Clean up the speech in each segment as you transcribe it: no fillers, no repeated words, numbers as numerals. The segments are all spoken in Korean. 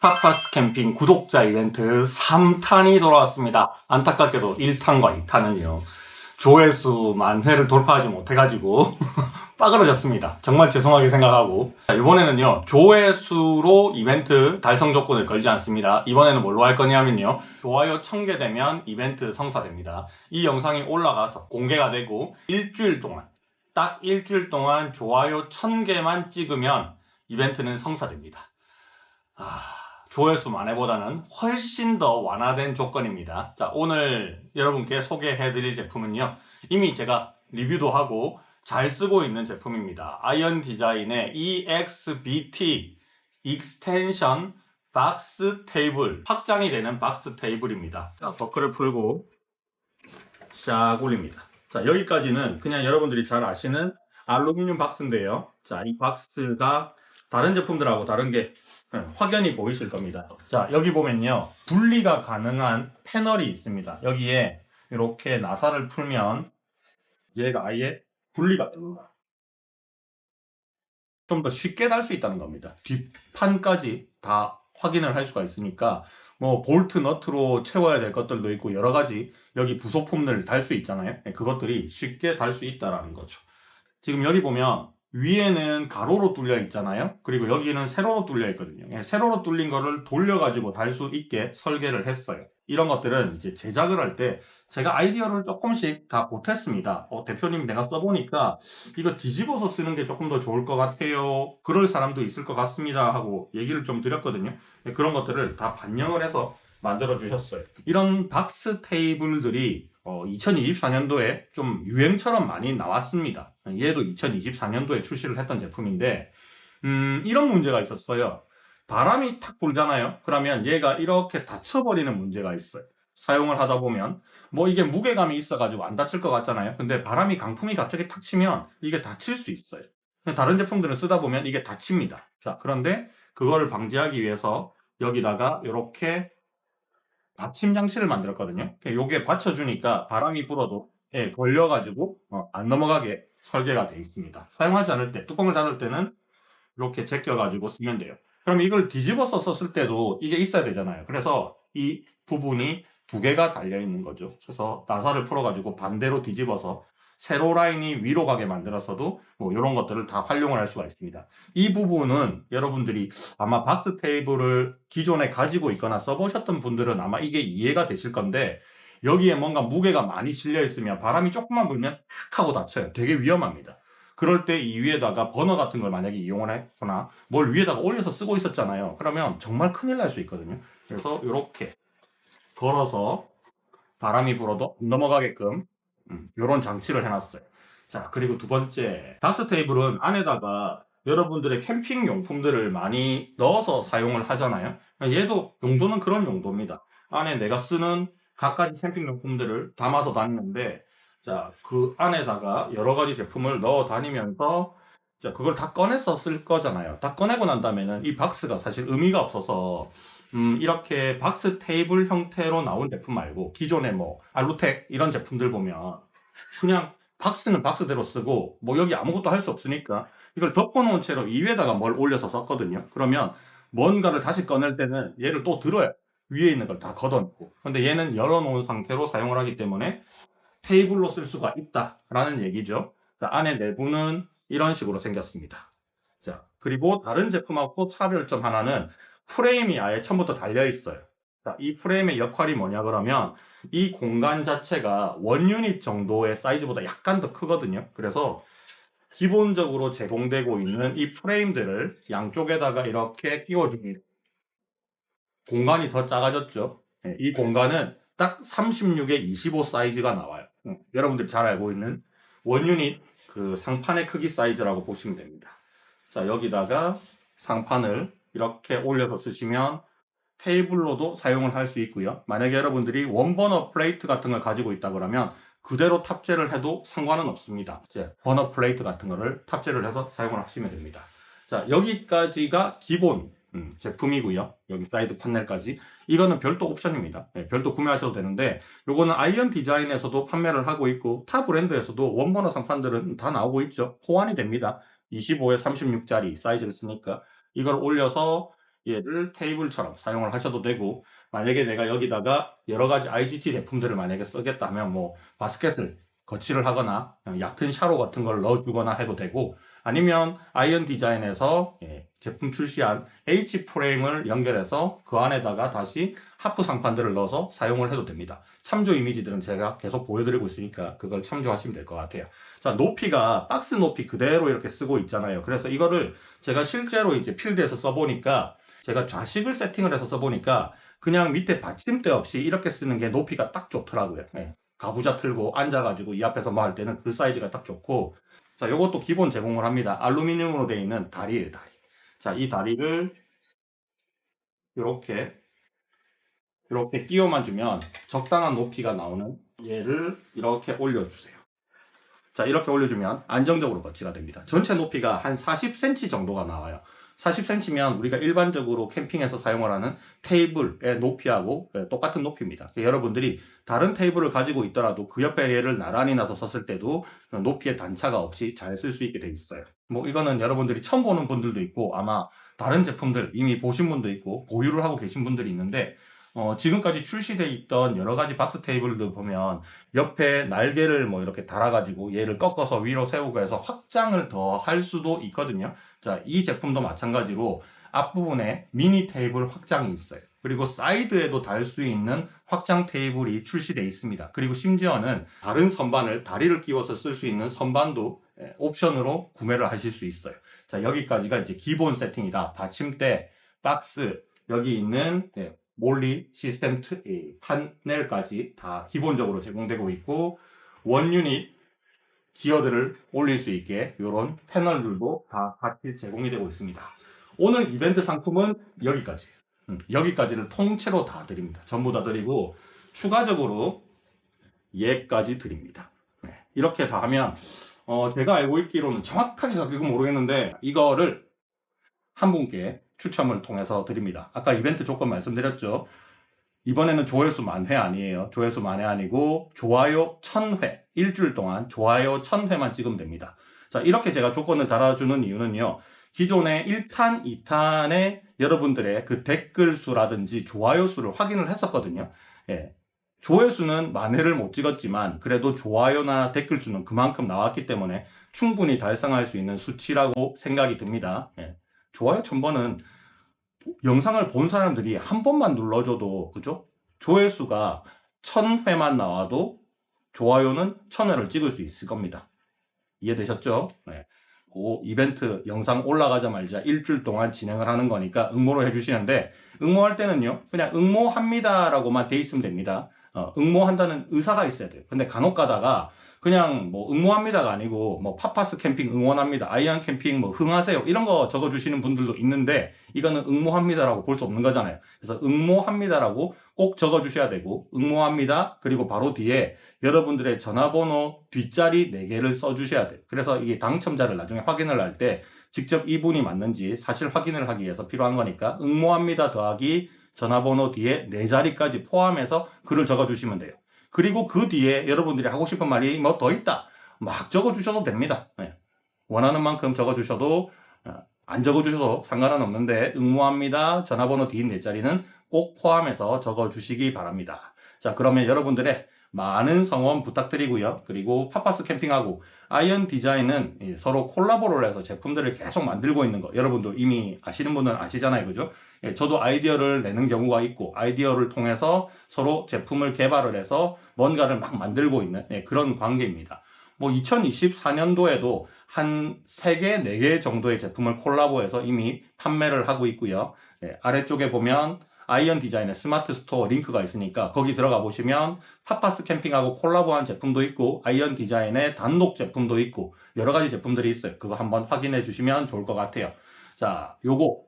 파파스 캠핑 구독자 이벤트 3탄이 돌아왔습니다. 안타깝게도 1탄과 2탄은요. 조회수 만회를 돌파하지 못해가지고 빠그러졌습니다. 정말 죄송하게 생각하고 이번에는요. 조회수로 이벤트 달성 조건을 걸지 않습니다. 이번에는 뭘로 할 거냐면요. 좋아요 1000개 되면 이벤트 성사됩니다. 이 영상이 올라가서 공개가 되고 일주일 동안 딱 일주일 동안 좋아요 1000개만 찍으면 이벤트는 성사됩니다. 조회수 만회보다는 훨씬 더 완화된 조건입니다. 자, 오늘 여러분께 소개해드릴 제품은요. 이미 제가 리뷰도 하고 잘 쓰고 있는 제품입니다. 아이언 디자인의 EXBT 익스텐션 박스 테이블, 확장이 되는 박스 테이블입니다. 자, 버클을 풀고 샥 올립니다. 자, 여기까지는 그냥 여러분들이 잘 아시는 알루미늄 박스인데요. 자, 이 박스가 다른 제품들하고 다른 게 확연히 보이실 겁니다. 자, 여기 보면요. 분리가 가능한 패널이 있습니다. 여기에 이렇게 나사를 풀면 얘가 아예 분리가 됩니다. 좀 더 쉽게 달 수 있다는 겁니다. 뒷판까지 다 확인을 할 수가 있으니까 뭐 볼트 너트로 채워야 될 것들도 있고 여러 가지 여기 부속품들 달 수 있잖아요. 그것들이 쉽게 달 수 있다라는 거죠. 지금 여기 보면 위에는 가로로 뚫려 있잖아요. 그리고 여기는 세로로 뚫려 있거든요. 세로로 뚫린 거를 돌려가지고 달 수 있게 설계를 했어요. 이런 것들은 이제 제작을 할 때 제가 아이디어를 조금씩 다 보탰습니다. 대표님 내가 써보니까 이거 뒤집어서 쓰는 게 조금 더 좋을 것 같아요. 그럴 사람도 있을 것 같습니다. 하고 얘기를 좀 드렸거든요. 그런 것들을 다 반영을 해서 만들어 주셨어요. 이런 박스 테이블들이 2024년도에 좀 유행처럼 많이 나왔습니다. 얘도 2024년도에 출시를 했던 제품인데 이런 문제가 있었어요. 바람이 탁 불잖아요. 그러면 얘가 이렇게 닫혀버리는 문제가 있어요. 사용을 하다 보면 뭐 이게 무게감이 있어가지고 안 닫힐 것 같잖아요. 근데 바람이 강풍이 갑자기 탁 치면 이게 닫힐 수 있어요. 다른 제품들은 쓰다 보면 이게 닫힙니다. 자, 그런데 그거를 방지하기 위해서 여기다가 이렇게 받침 장치를 만들었거든요. 요게 받쳐주니까 바람이 불어도 걸려가지고 안 넘어가게 설계가 되어 있습니다. 사용하지 않을 때, 뚜껑을 닫을 때는 이렇게 제껴가지고 쓰면 돼요. 그럼 이걸 뒤집어서 썼을 때도 이게 있어야 되잖아요. 그래서 이 부분이 두 개가 달려있는 거죠. 그래서 나사를 풀어가지고 반대로 뒤집어서 세로 라인이 위로 가게 만들어서도 뭐 이런 것들을 다 활용을 할 수가 있습니다. 이 부분은 여러분들이 아마 박스 테이블을 기존에 가지고 있거나 써보셨던 분들은 아마 이게 이해가 되실 건데 여기에 뭔가 무게가 많이 실려 있으면 바람이 조금만 불면 탁 하고 닫혀요. 되게 위험합니다. 그럴 때 이 위에다가 버너 같은 걸 만약에 이용을 했거나 뭘 위에다가 올려서 쓰고 있었잖아요. 그러면 정말 큰일 날 수 있거든요. 그래서 이렇게 걸어서 바람이 불어도 안 넘어가게끔 이런 장치를 해놨어요. 자, 그리고 두 번째, 박스 테이블은 안에다가 여러분들의 캠핑 용품들을 많이 넣어서 사용을 하잖아요. 얘도 용도는 그런 용도입니다. 안에 내가 쓰는 갖가지 캠핑 용품들을 담아서 다니는데, 자, 그 안에다가 여러 가지 제품을 넣어 다니면서, 자, 그걸 다 꺼내서 쓸 거잖아요. 다 꺼내고 난 다음에는 이 박스가 사실 의미가 없어서, 이렇게 박스 테이블 형태로 나온 제품 말고, 기존의 뭐, 알루텍 이런 제품들 보면, 그냥 박스는 박스대로 쓰고 뭐 여기 아무것도 할 수 없으니까 이걸 덮어놓은 채로 이 위에다가 뭘 올려서 썼거든요. 그러면 뭔가를 다시 꺼낼 때는 얘를 또 들어요. 위에 있는 걸 다 걷어놓고. 근데 얘는 열어놓은 상태로 사용을 하기 때문에 테이블로 쓸 수가 있다라는 얘기죠. 자, 안에 내부는 이런 식으로 생겼습니다. 자, 그리고 다른 제품하고 차별점 하나는 프레임이 아예 처음부터 달려 있어요. 자, 이 프레임의 역할이 뭐냐 그러면 이 공간 자체가 원 유닛 정도의 사이즈보다 약간 더 크거든요. 그래서 기본적으로 제공되고 있는 이 프레임들을 양쪽에다가 이렇게 끼워줍니다. 공간이 더 작아졌죠. 이 공간은 딱 36에 25 사이즈가 나와요. 여러분들이 잘 알고 있는 원 유닛 그 상판의 크기 사이즈라고 보시면 됩니다. 자, 여기다가 상판을 이렇게 올려서 쓰시면 테이블로도 사용을 할 수 있고요. 만약에 여러분들이 원버너 플레이트 같은 걸 가지고 있다 그러면 그대로 탑재를 해도 상관은 없습니다. 이제 버너 플레이트 같은 거를 탑재를 해서 사용을 하시면 됩니다. 자, 여기까지가 기본 제품이고요. 여기 사이드 판넬까지. 이거는 별도 옵션입니다. 별도 구매하셔도 되는데 요거는 아이언 디자인에서도 판매를 하고 있고 타 브랜드에서도 원버너 상판들은 다 나오고 있죠. 호환이 됩니다. 25에 36짜리 사이즈를 쓰니까 이걸 올려서 얘를 테이블처럼 사용을 하셔도 되고, 만약에 내가 여기다가 여러 가지 IGT 제품들을 만약에 쓰겠다 하면 뭐 바스켓을 거치를 하거나 얕은 샤로 같은 걸 넣어주거나 해도 되고, 아니면 아이언 디자인에서 제품 출시한 H 프레임을 연결해서 그 안에다가 다시 하프 상판들을 넣어서 사용을 해도 됩니다. 참조 이미지들은 제가 계속 보여드리고 있으니까 그걸 참조하시면 될 것 같아요. 자, 높이가 박스 높이 그대로 이렇게 쓰고 있잖아요. 그래서 이거를 제가 실제로 이제 필드에서 써보니까, 제가 좌식을 세팅을 해서 써보니까 그냥 밑에 받침대 없이 이렇게 쓰는 게 높이가 딱 좋더라고요. 가부좌 틀고 앉아가지고 이 앞에서 뭐 할 때는 그 사이즈가 딱 좋고. 자, 요것도 기본 제공을 합니다. 알루미늄으로 되어 있는 다리예요, 다리. 자, 이 다리를 이렇게 끼워만 주면 적당한 높이가 나오는, 얘를 이렇게 올려주세요. 자, 이렇게 올려주면 안정적으로 거치가 됩니다. 전체 높이가 한 40cm 정도가 나와요. 40cm면 우리가 일반적으로 캠핑에서 사용을 하는 테이블의 높이하고 똑같은 높이입니다. 여러분들이 다른 테이블을 가지고 있더라도 그 옆에 얘를 나란히 놔서 섰을 때도 높이의 단차가 없이 잘 쓸 수 있게 돼 있어요. 뭐 이거는 여러분들이 처음 보는 분들도 있고, 아마 다른 제품들 이미 보신 분도 있고 보유를 하고 계신 분들이 있는데, 지금까지 출시되어 있던 여러 가지 박스 테이블들 보면 옆에 날개를 뭐 이렇게 달아가지고 얘를 꺾어서 위로 세우고 해서 확장을 더 할 수도 있거든요. 자, 이 제품도 마찬가지로 앞부분에 미니 테이블 확장이 있어요. 그리고 사이드에도 달 수 있는 확장 테이블이 출시되어 있습니다. 그리고 심지어는 다른 선반을 다리를 끼워서 쓸 수 있는 선반도 옵션으로 구매를 하실 수 있어요. 자, 여기까지가 이제 기본 세팅이다. 받침대, 박스, 여기 있는 몰리 시스템 판넬까지 다 기본적으로 제공되고 있고, 원 유닛 기어들을 올릴 수 있게 이런 패널들도 다 같이 제공이 되고 있습니다. 오늘 이벤트 상품은 여기까지예요. 여기까지를 통째로 다 드립니다. 전부 다 드리고 추가적으로 얘까지 드립니다. 이렇게 다 하면 제가 알고 있기로는 정확하게 가격은 모르겠는데 이거를 한 분께 추첨을 통해서 드립니다. 아까 이벤트 조건 말씀드렸죠. 이번에는 조회수 만회 아니에요. 조회수 만회 아니고 좋아요 1000회, 일주일 동안 좋아요 1000회만 찍으면 됩니다. 자, 이렇게 제가 조건을 달아주는 이유는요, 기존의 1탄, 2탄의 여러분들의 그 댓글 수라든지 좋아요 수를 확인을 했었거든요. 조회수는 만회를 못 찍었지만 그래도 좋아요나 댓글 수는 그만큼 나왔기 때문에 충분히 달성할 수 있는 수치라고 생각이 듭니다. 좋아요 1000번은 영상을 본 사람들이 한 번만 눌러줘도, 그죠? 조회수가 1000회만 나와도 좋아요는 1000회를 찍을 수 있을 겁니다. 이해되셨죠? 그 이벤트 영상 올라가자마자 일주일 동안 진행을 하는 거니까 응모를 해주시는데, 응모할 때는요, 그냥 응모합니다라고만 돼 있으면 됩니다. 응모한다는 의사가 있어야 돼요. 근데 간혹 가다가 그냥 뭐 응모합니다가 아니고 뭐 파파스 캠핑 응원합니다, 아이언 캠핑 뭐 흥하세요 이런 거 적어주시는 분들도 있는데, 이거는 응모합니다라고 볼 수 없는 거잖아요. 그래서 응모합니다라고 꼭 적어주셔야 되고, 응모합니다 그리고 바로 뒤에 여러분들의 전화번호 뒷자리 4개를 써주셔야 돼요. 그래서 이게 당첨자를 나중에 확인을 할 때 직접 이분이 맞는지 사실 확인을 하기 위해서 필요한 거니까, 응모합니다 더하기 전화번호 뒤에 4자리까지 포함해서 글을 적어주시면 돼요. 그리고 그 뒤에 여러분들이 하고 싶은 말이 뭐 더 있다, 막 적어주셔도 됩니다. 원하는 만큼 적어주셔도, 안 적어주셔도 상관은 없는데 응모합니다 전화번호 뒤 4자리는 꼭 포함해서 적어주시기 바랍니다. 자, 그러면 여러분들의 많은 성원 부탁드리고요. 그리고 파파스 캠핑하고 아이언 디자인은 서로 콜라보를 해서 제품들을 계속 만들고 있는 거 여러분도 이미 아시는 분은 아시잖아요. 그죠? 저도 아이디어를 내는 경우가 있고, 아이디어를 통해서 서로 제품을 개발을 해서 뭔가를 막 만들고 있는 그런 관계입니다. 뭐 2024년도에도 한 3개, 4개 정도의 제품을 콜라보해서 이미 판매를 하고 있고요. 아래쪽에 보면 아이언 디자인의 스마트 스토어 링크가 있으니까 거기 들어가 보시면 파파스 캠핑하고 콜라보한 제품도 있고 아이언 디자인의 단독 제품도 있고 여러 가지 제품들이 있어요. 그거 한번 확인해 주시면 좋을 것 같아요. 자, 요거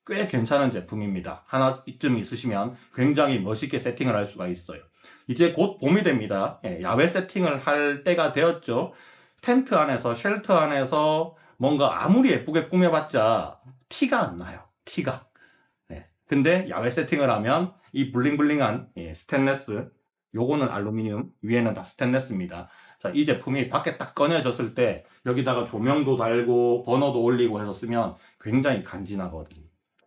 꽤 괜찮은 제품입니다. 하나쯤 있으시면 굉장히 멋있게 세팅을 할 수가 있어요. 이제 곧 봄이 됩니다. 야외 세팅을 할 때가 되었죠. 텐트 안에서, 쉘터 안에서 뭔가 아무리 예쁘게 꾸며봤자 티가 안 나요. 티가. 근데 야외 세팅을 하면 이 블링블링한 스테인레스, 요거는 알루미늄, 위에는 다 스테인레스입니다. 자, 이 제품이 밖에 딱 꺼내졌을 때 여기다가 조명도 달고 버너도 올리고 해서 쓰면 굉장히 간지나거든요.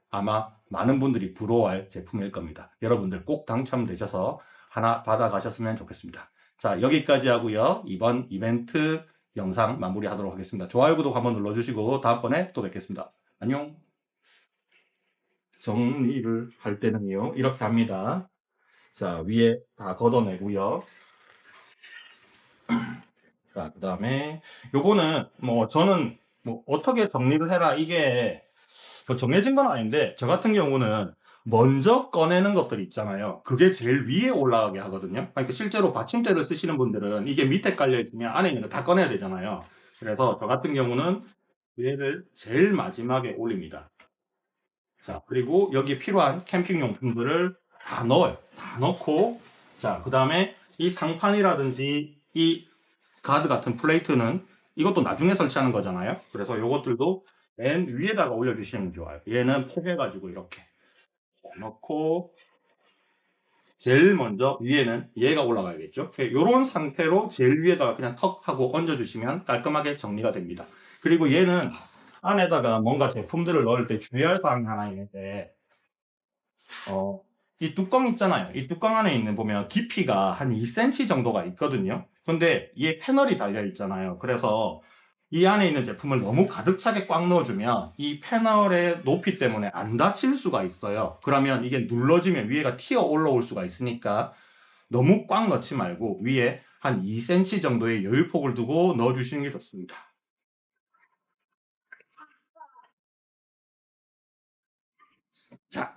아마 많은 분들이 부러워할 제품일 겁니다. 여러분들 꼭 당첨되셔서 하나 받아가셨으면 좋겠습니다. 자, 여기까지 하고요. 이번 이벤트 영상 마무리하도록 하겠습니다. 좋아요, 구독 한번 눌러주시고 다음번에 또 뵙겠습니다. 안녕. 정리를 할 때는요, 이렇게 합니다. 자, 위에 다 걷어내고요. 자, 그 다음에 요거는 뭐 저는 뭐 어떻게 정리를 해라 이게 그 정해진 건 아닌데 저 같은 경우는 먼저 꺼내는 것들 있잖아요. 그게 제일 위에 올라가게 하거든요. 그러니까 실제로 받침대를 쓰시는 분들은 이게 밑에 깔려 있으면 안에 있는 거 다 꺼내야 되잖아요. 그래서 저 같은 경우는 얘를 제일 마지막에 올립니다. 자, 그리고 여기 필요한 캠핑 용품들을 다 넣어요. 다 넣고, 자, 그 다음에 이 상판이라든지 이 가드 같은 플레이트는 이것도 나중에 설치하는 거잖아요. 그래서 이것들도 맨 위에다가 올려주시면 좋아요. 얘는 포개가지고 이렇게 넣고, 제일 먼저 위에는 얘가 올라가야겠죠. 이런 상태로 제일 위에다가 그냥 턱 하고 얹어주시면 깔끔하게 정리가 됩니다. 그리고 얘는 안에다가 뭔가 제품들을 넣을 때 주의할 사항이 하나 있는데, 이 뚜껑 있잖아요. 이 뚜껑 안에 있는 보면 깊이가 한 2cm 정도가 있거든요. 근데 얘 패널이 달려 있잖아요. 그래서 이 안에 있는 제품을 너무 가득 차게 꽉 넣어주면 이 패널의 높이 때문에 안 닫힐 수가 있어요. 그러면 이게 눌러지면 위에가 튀어 올라올 수가 있으니까 너무 꽉 넣지 말고 위에 한 2cm 정도의 여유폭을 두고 넣어주시는 게 좋습니다. 자,